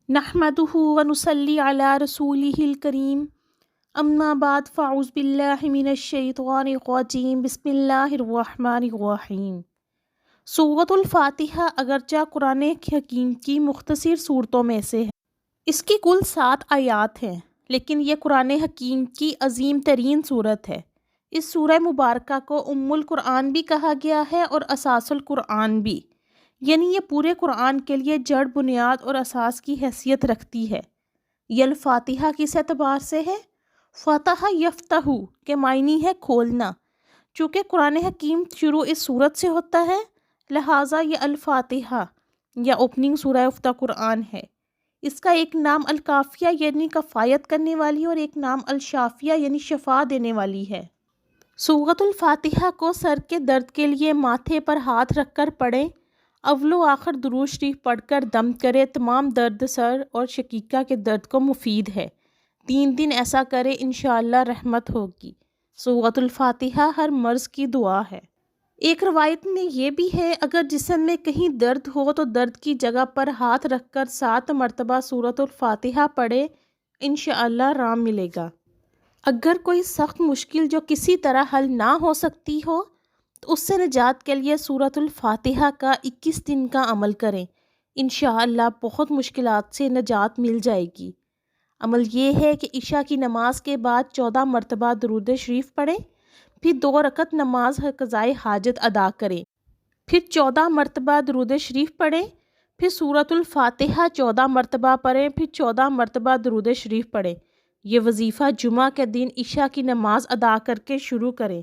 نحمدہ ونصلی علی رسولہ الکریم اما بعد فاعوذ باللہ من الشیطان الرجیم بسم اللہ الرحمن الرحیم۔ سورۃ الفاتحہ اگرچہ قرآن حکیم کی مختصر صورتوں میں سے ہے، اس کی کل 7 آیات ہیں، لیکن یہ قرآن حکیم کی عظیم ترین صورت ہے۔ اس سورہ مبارکہ کو ام القرآن بھی کہا گیا ہے اور اساس القرآن بھی، یعنی یہ پورے قرآن کے لیے جڑ، بنیاد اور اساس کی حیثیت رکھتی ہے۔ یہ الفاتحہ کس اعتبار سے ہے؟ فتح یفتح کے معنی ہے کھولنا۔ چونکہ قرآن حکیم شروع اس صورت سے ہوتا ہے، لہٰذا یہ الفاتحہ یا اوپننگ سورہ افتح قرآن ہے۔ اس کا ایک نام الکافیہ یعنی کفایت کرنے والی اور ایک نام الشافیہ یعنی شفا دینے والی ہے۔ سورۃ الفاتحہ کو سر کے درد کے لیے ماتھے پر ہاتھ رکھ کر پڑھیں، اول و آخر درود شریف پڑھ کر دم کرے۔ تمام درد سر اور شقیقہ کے درد کو مفید ہے۔ 3 دن ایسا کرے، انشاءاللہ رحمت ہوگی۔ سورۃ الفاتحہ ہر مرض کی دعا ہے۔ ایک روایت میں یہ بھی ہے، اگر جسم میں کہیں درد ہو تو درد کی جگہ پر ہاتھ رکھ کر 7 مرتبہ سورۃ الفاتحہ پڑھے، انشاءاللہ آرام ملے گا۔ اگر کوئی سخت مشکل جو کسی طرح حل نہ ہو سکتی ہو تو اس سے نجات کے لیے سورۃ الفاتحہ کا 21 دن کا عمل کریں، انشاءاللہ بہت مشکلات سے نجات مل جائے گی۔ عمل یہ ہے کہ عشاء کی نماز کے بعد 14 مرتبہ درود شریف پڑھیں، پھر 2 رکعت نماز قضائے حاجت ادا کریں، پھر 14 مرتبہ درود شریف پڑھیں، پھر سورۃ الفاتحہ 14 مرتبہ پڑھیں، پھر 14 مرتبہ درود شریف پڑھیں۔ یہ وظیفہ جمعہ کے دن عشاء کی نماز ادا کر کے شروع کریں۔